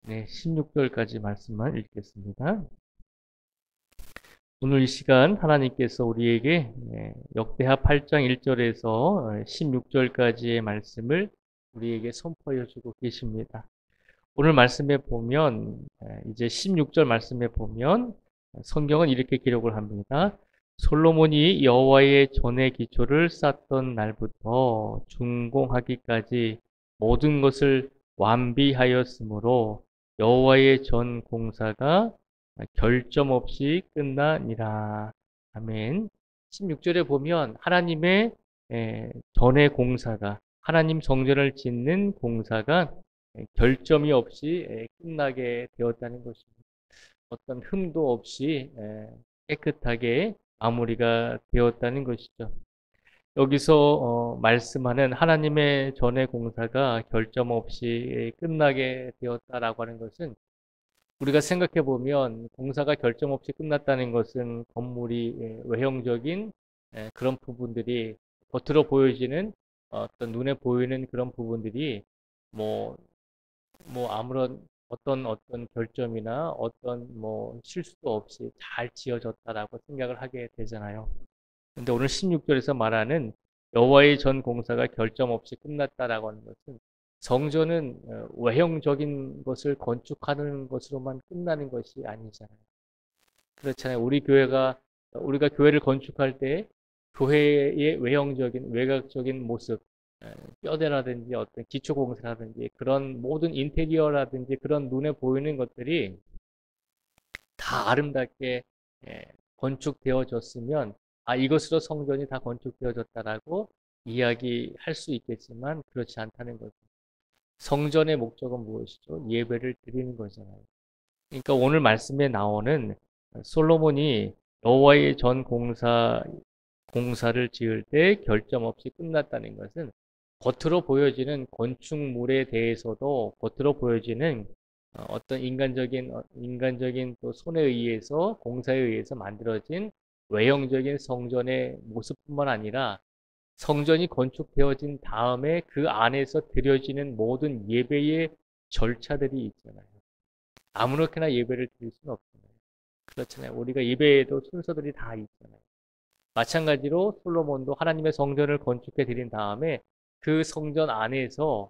네, 16절까지 말씀만 읽겠습니다. 오늘 이 시간 하나님께서 우리에게 역대하 8장 1절에서 16절까지의 말씀을 우리에게 선포해 주고 계십니다. 오늘 말씀에 보면 이제 16절 말씀에 보면 성경은 이렇게 기록을 합니다. 솔로몬이 여호와의 전의 기초를 쌓던 날부터 준공하기까지 모든 것을 완비하였으므로 여호와의 전 공사가 결점 없이 끝나니라. 아멘. 16절에 보면 하나님의 전의 공사가 하나님 성전을 짓는 공사가 결점이 없이 끝나게 되었다는 것입니다. 어떤 흠도 없이 깨끗하게 마무리가 되었다는 것이죠. 여기서 말씀하는 하나님의 전의 공사가 결점 없이 끝나게 되었다라고 하는 것은 우리가 생각해 보면 공사가 결점 없이 끝났다는 것은 건물이 외형적인 그런 부분들이 겉으로 보여지는 어떤 눈에 보이는 그런 부분들이 뭐 아무런 어떤 결점이나 어떤 뭐 실수도 없이 잘 지어졌다라고 생각을 하게 되잖아요. 근데 오늘 16절에서 말하는 여호와의 전 공사가 결점 없이 끝났다라고 하는 것은 성전은 외형적인 것을 건축하는 것으로만 끝나는 것이 아니잖아요. 그렇잖아요. 우리가 교회를 건축할 때 교회의 외형적인 외곽적인 모습, 뼈대라든지 어떤 기초 공사라든지 그런 모든 인테리어라든지 그런 눈에 보이는 것들이 다 아름답게 건축되어졌으면 이것으로 성전이 다 건축되어졌다라고 이야기할 수 있겠지만 그렇지 않다는 거죠. 성전의 목적은 무엇이죠? 예배를 드리는 거잖아요. 그러니까 오늘 말씀에 나오는 솔로몬이 여호와의 전 공사를 지을 때 결점 없이 끝났다는 것은 겉으로 보여지는 건축물에 대해서도 겉으로 보여지는 어떤 인간적인 또 손에 의해서 공사에 의해서 만들어진 외형적인 성전의 모습뿐만 아니라 성전이 건축되어진 다음에 그 안에서 드려지는 모든 예배의 절차들이 있잖아요. 아무렇게나 예배를 드릴 수는 없잖아요. 그렇잖아요. 우리가 예배에도 순서들이 다 있잖아요. 마찬가지로 솔로몬도 하나님의 성전을 건축해 드린 다음에 그 성전 안에서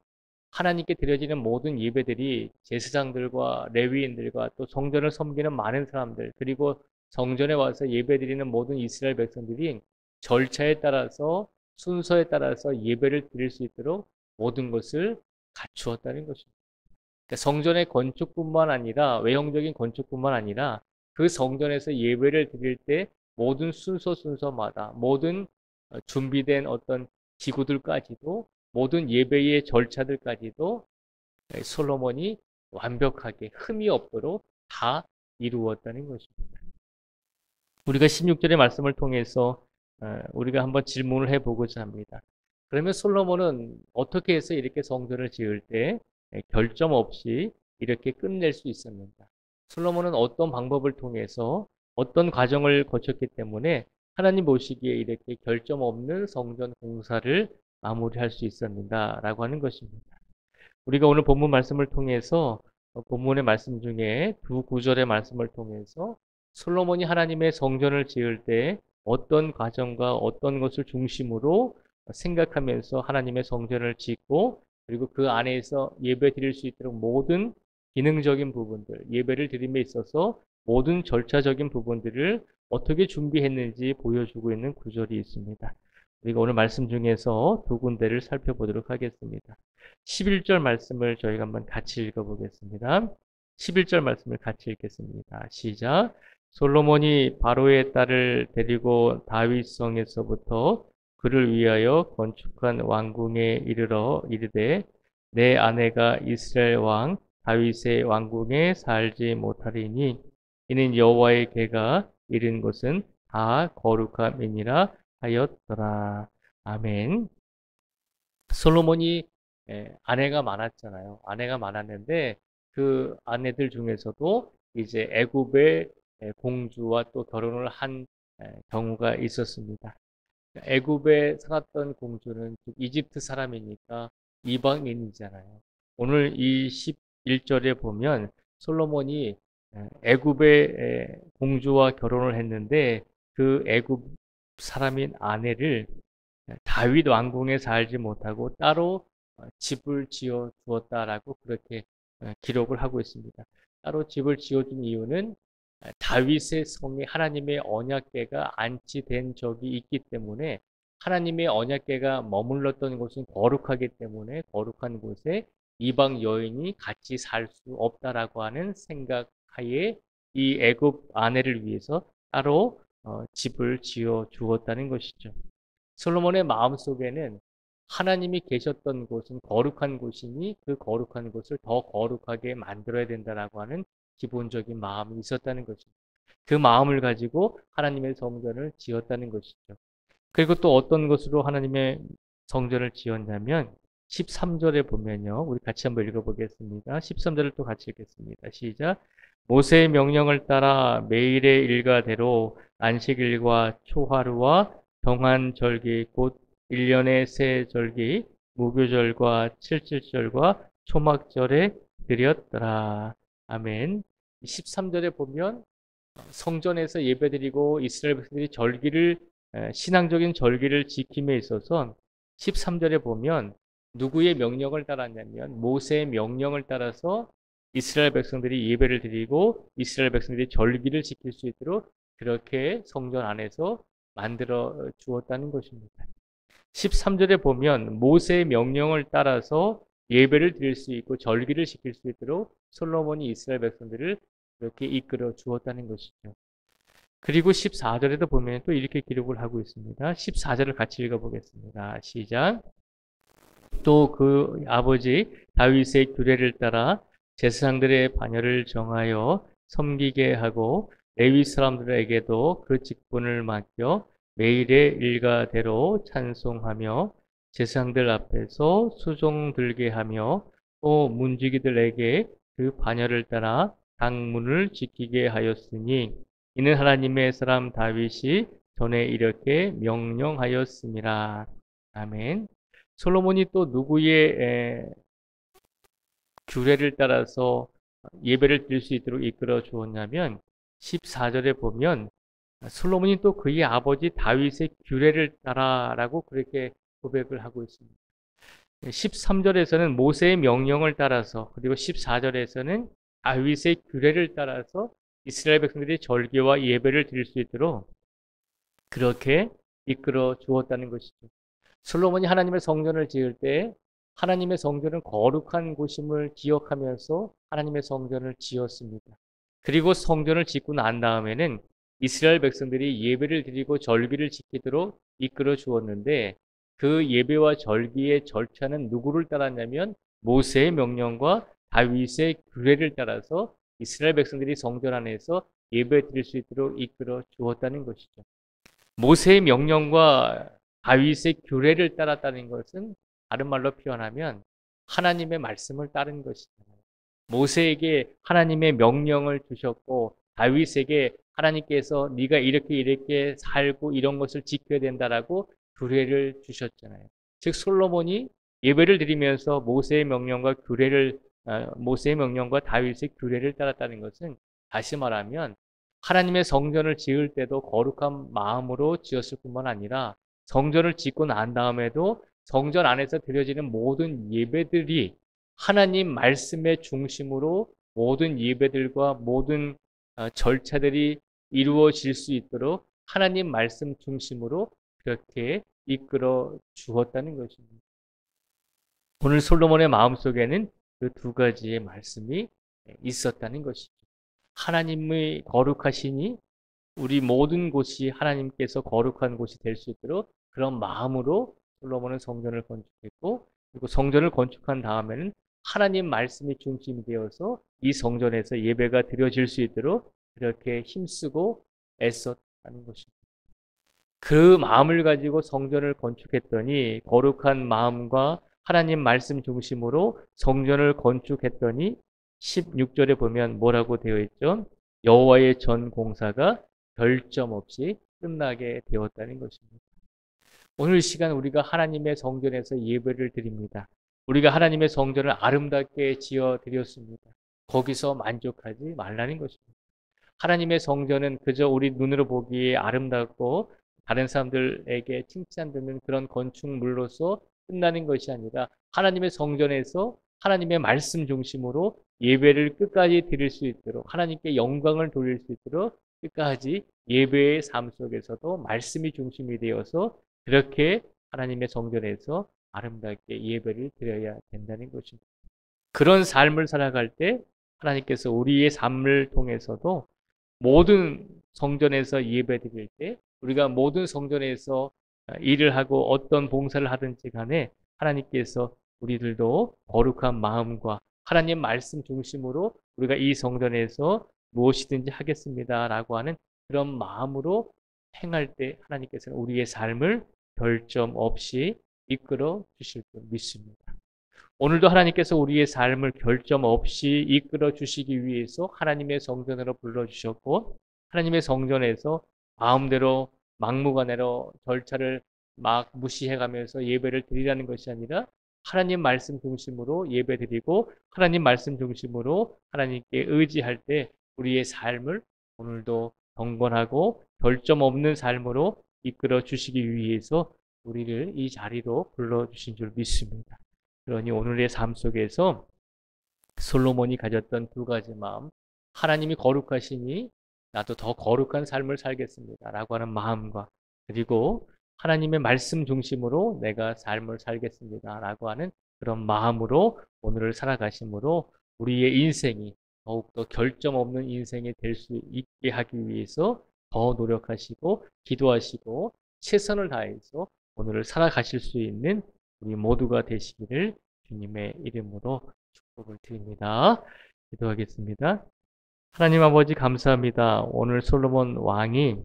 하나님께 드려지는 모든 예배들이 제사장들과 레위인들과 또 성전을 섬기는 많은 사람들 그리고 성전에 와서 예배드리는 모든 이스라엘 백성들이 절차에 따라서 순서에 따라서 예배를 드릴 수 있도록 모든 것을 갖추었다는 것입니다. 그러니까 성전의 건축뿐만 아니라 외형적인 건축뿐만 아니라 그 성전에서 예배를 드릴 때 모든 순서마다 모든 준비된 어떤 기구들까지도 모든 예배의 절차들까지도 솔로몬이 완벽하게 흠이 없도록 다 이루었다는 것입니다. 우리가 16절의 말씀을 통해서 우리가 한번 질문을 해보고자 합니다. 그러면 솔로몬은 어떻게 해서 이렇게 성전을 지을 때 결점 없이 이렇게 끝낼 수 있었는가? 솔로몬은 어떤 방법을 통해서 어떤 과정을 거쳤기 때문에 하나님 보시기에 이렇게 결점 없는 성전 공사를 마무리할 수 있었는가라고 하는 것입니다. 우리가 오늘 본문 말씀을 통해서 본문의 말씀 중에 두 구절의 말씀을 통해서 솔로몬이 하나님의 성전을 지을 때 어떤 과정과 어떤 것을 중심으로 생각하면서 하나님의 성전을 짓고 그리고 그 안에서 예배 드릴 수 있도록 모든 기능적인 부분들, 예배를 드림에 있어서 모든 절차적인 부분들을 어떻게 준비했는지 보여주고 있는 구절이 있습니다. 우리가 오늘 말씀 중에서 두 군데를 살펴보도록 하겠습니다. 11절 말씀을 저희가 한번 같이 읽어보겠습니다. 11절 말씀을 같이 읽겠습니다. 시작. 솔로몬이 바로의 딸을 데리고 다윗성에서부터 그를 위하여 건축한 왕궁에 이르러 이르되 내 아내가 이스라엘 왕 다윗의 왕궁에 살지 못하리니 이는 여호와의 궤가 이른 곳은 다 거룩함이니라 하였더라. 아멘. 솔로몬이 아내가 많았잖아요. 아내가 많았는데 그 아내들 중에서도 이제 애굽의 공주와 또 결혼을 한 경우가 있었습니다. 애굽에 살았던 공주는 이집트 사람이니까 이방인이잖아요. 오늘 이 1절에 보면 솔로몬이 애굽의 공주와 결혼을 했는데 그 애굽 사람인 아내를 다윗 왕궁에 살지 못하고 따로 집을 지어 주었다라고 그렇게 기록을 하고 있습니다. 따로 집을 지어준 이유는 다윗의 성에 하나님의 언약궤가 안치된 적이 있기 때문에 하나님의 언약궤가 머물렀던 곳은 거룩하기 때문에 거룩한 곳에 이방 여인이 같이 살 수 없다라고 하는 생각하에 이 애굽 아내를 위해서 따로 집을 지어 주었다는 것이죠. 솔로몬의 마음속에는 하나님이 계셨던 곳은 거룩한 곳이니 그 거룩한 곳을 더 거룩하게 만들어야 된다라고 하는 기본적인 마음이 있었다는 것입니다. 그 마음을 가지고 하나님의 성전을 지었다는 것이죠. 그리고 또 어떤 것으로 하나님의 성전을 지었냐면 13절에 보면요. 우리 같이 한번 읽어보겠습니다. 13절을 또 같이 읽겠습니다. 시작. 모세의 명령을 따라 매일의 일과대로 안식일과 초하루와 평안절기 곧 1년의 새 절기 무교절과 칠칠절과 초막절에 드렸더라. 아멘. 13절에 보면 성전에서 예배드리고 이스라엘 백성들이 절기를 신앙적인 절기를 지킴에 있어서 13절에 보면 누구의 명령을 따랐냐면 모세의 명령을 따라서 이스라엘 백성들이 예배를 드리고 이스라엘 백성들이 절기를 지킬 수 있도록 그렇게 성전 안에서 만들어 주었다는 것입니다. 13절에 보면 모세의 명령을 따라서 예배를 드릴 수 있고 절기를 지킬 수 있도록 솔로몬이 이스라엘 백성들을 그렇게 이끌어 주었다는 것이죠. 그리고 14절에도 보면 또 이렇게 기록을 하고 있습니다. 14절을 같이 읽어보겠습니다. 시작. 또 그 아버지 다윗의 규례를 따라 제사장들의 반열을 정하여 섬기게 하고 레위 사람들에게도 그 직분을 맡겨 매일의 일과대로 찬송하며 제사장들 앞에서 수종 들게 하며 또 문지기들에게 그 반열을 따라 당문을 지키게 하였으니 이는 하나님의 사람 다윗이 전에 이렇게 명령하였습니다. 아멘. 솔로몬이 또 누구의 규례를 따라서 예배를 드릴 수 있도록 이끌어 주었냐면 14절에 보면 솔로몬이 또 그의 아버지 다윗의 규례를 따라라고 그렇게 고백을 하고 있습니다. 13절에서는 모세의 명령을 따라서 그리고 14절에서는 다윗의 규례를 따라서 이스라엘 백성들이 절기와 예배를 드릴 수 있도록 그렇게 이끌어 주었다는 것이죠. 솔로몬이 하나님의 성전을 지을 때 하나님의 성전은 거룩한 곳임을 기억하면서 하나님의 성전을 지었습니다. 그리고 성전을 짓고 난 다음에는 이스라엘 백성들이 예배를 드리고 절기를 지키도록 이끌어 주었는데 그 예배와 절기의 절차는 누구를 따랐냐면 모세의 명령과 다윗의 규례를 따라서 이스라엘 백성들이 성전 안에서 예배 드릴 수 있도록 이끌어 주었다는 것이죠. 모세의 명령과 다윗의 규례를 따랐다는 것은 다른 말로 표현하면 하나님의 말씀을 따른 것이잖아요. 모세에게 하나님의 명령을 주셨고 다윗에게 하나님께서 네가 이렇게 살고 이런 것을 지켜야 된다라고 규례를 주셨잖아요. 즉 솔로몬이 예배를 드리면서 모세의 명령과 다윗의 규례를 따랐다는 것은 다시 말하면 하나님의 성전을 지을 때도 거룩한 마음으로 지었을 뿐만 아니라 성전을 짓고 난 다음에도 성전 안에서 드려지는 모든 예배들이 하나님 말씀의 중심으로 모든 예배들과 모든 절차들이 이루어질 수 있도록 하나님 말씀 중심으로 그렇게 이끌어 주었다는 것입니다. 오늘 솔로몬의 마음속에는 그 두 가지의 말씀이 있었다는 것이죠. 하나님의 거룩하시니 우리 모든 곳이 하나님께서 거룩한 곳이 될 수 있도록 그런 마음으로 솔로몬은 성전을 건축했고 그리고 성전을 건축한 다음에는 하나님 말씀이 중심이 되어서 이 성전에서 예배가 드려질 수 있도록 그렇게 힘쓰고 애썼다는 것입니다. 그 마음을 가지고 성전을 건축했더니 거룩한 마음과 하나님 말씀 중심으로 성전을 건축했더니 16절에 보면 뭐라고 되어 있죠? 여호와의 전 공사가 별점 없이 끝나게 되었다는 것입니다. 오늘 시간 우리가 하나님의 성전에서 예배를 드립니다. 우리가 하나님의 성전을 아름답게 지어 드렸습니다. 거기서 만족하지 말라는 것입니다. 하나님의 성전은 그저 우리 눈으로 보기에 아름답고 다른 사람들에게 칭찬되는 그런 건축물로서 끝나는 것이 아니라 하나님의 성전에서 하나님의 말씀 중심으로 예배를 끝까지 드릴 수 있도록 하나님께 영광을 돌릴 수 있도록 끝까지 예배의 삶 속에서도 말씀이 중심이 되어서 그렇게 하나님의 성전에서 아름답게 예배를 드려야 된다는 것입니다. 그런 삶을 살아갈 때 하나님께서 우리의 삶을 통해서도 모든 성전에서 예배 드릴 때 우리가 모든 성전에서 일을 하고 어떤 봉사를 하든지 간에 하나님께서 우리들도 거룩한 마음과 하나님 말씀 중심으로 우리가 이 성전에서 무엇이든지 하겠습니다라고 하는 그런 마음으로 행할 때 하나님께서는 우리의 삶을 별점 없이 이끌어 주실 줄 믿습니다. 오늘도 하나님께서 우리의 삶을 결점 없이 이끌어 주시기 위해서 하나님의 성전으로 불러주셨고 하나님의 성전에서 마음대로 막무가내로 절차를 막 무시해가면서 예배를 드리라는 것이 아니라 하나님 말씀 중심으로 예배 드리고 하나님 말씀 중심으로 하나님께 의지할 때 우리의 삶을 오늘도 경건하고 결점 없는 삶으로 이끌어 주시기 위해서 우리를 이 자리로 불러주신 줄 믿습니다. 그러니 오늘의 삶 속에서 솔로몬이 가졌던 두 가지 마음, 하나님이 거룩하시니 나도 더 거룩한 삶을 살겠습니다 라고 하는 마음과 그리고 하나님의 말씀 중심으로 내가 삶을 살겠습니다 라고 하는 그런 마음으로 오늘을 살아가심으로 우리의 인생이 더욱더 결점 없는 인생이 될 수 있게 하기 위해서 더 노력하시고 기도하시고 최선을 다해서 오늘을 살아가실 수 있는 우리 모두가 되시기를 주님의 이름으로 축복을 드립니다. 기도하겠습니다. 하나님 아버지 감사합니다. 오늘 솔로몬 왕이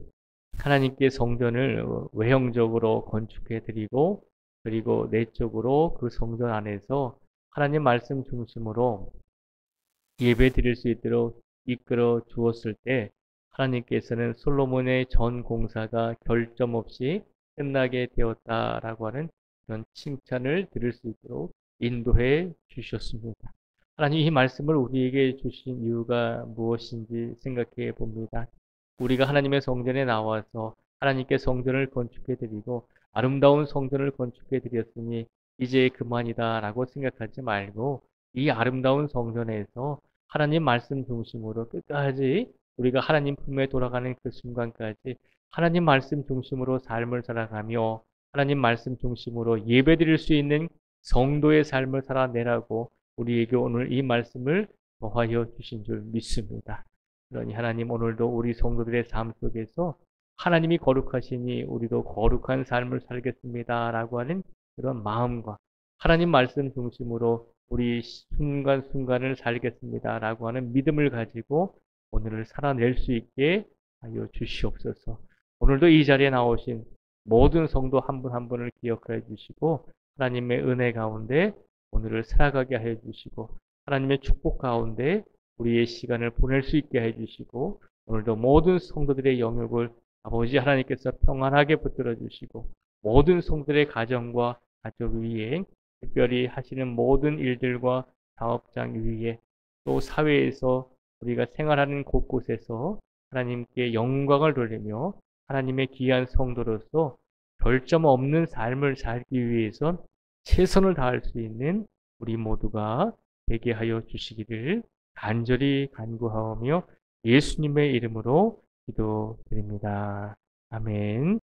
하나님께 성전을 외형적으로 건축해 드리고 그리고 내적으로 그 성전 안에서 하나님 말씀 중심으로 예배 드릴 수 있도록 이끌어 주었을 때 하나님께서는 솔로몬의 전 공사가 결점 없이 끝나게 되었다라고 하는 그런 칭찬을 들을 수 있도록 인도해 주셨습니다. 하나님 이 말씀을 우리에게 주신 이유가 무엇인지 생각해 봅니다. 우리가 하나님의 성전에 나와서 하나님께 성전을 건축해 드리고 아름다운 성전을 건축해 드렸으니 이제 그만이다 라고 생각하지 말고 이 아름다운 성전에서 하나님 말씀 중심으로 끝까지 우리가 하나님 품에 돌아가는 그 순간까지 하나님 말씀 중심으로 삶을 살아가며 하나님 말씀 중심으로 예배드릴 수 있는 성도의 삶을 살아내라고 우리에게 오늘 이 말씀을 더하여 주신 줄 믿습니다. 그러니 하나님 오늘도 우리 성도들의 삶 속에서 하나님이 거룩하시니 우리도 거룩한 삶을 살겠습니다 라고 하는 그런 마음과 하나님 말씀 중심으로 우리 순간순간을 살겠습니다 라고 하는 믿음을 가지고 오늘을 살아낼 수 있게 하여 주시옵소서. 오늘도 이 자리에 나오신 모든 성도 한 분 한 분을 기억하여 주시고 하나님의 은혜 가운데 오늘을 살아가게 하여 주시고 하나님의 축복 가운데 우리의 시간을 보낼 수 있게 해 주시고 오늘도 모든 성도들의 영역을 아버지 하나님께서 평안하게 붙들어 주시고 모든 성도들의 가정과 가족 위에 특별히 하시는 모든 일들과 사업장 위에 또 사회에서 우리가 생활하는 곳곳에서 하나님께 영광을 돌리며 하나님의 귀한 성도로서 결점 없는 삶을 살기 위해서 최선을 다할 수 있는 우리 모두가 되게 하여 주시기를 간절히 간구하오며 예수님의 이름으로 기도드립니다. 아멘.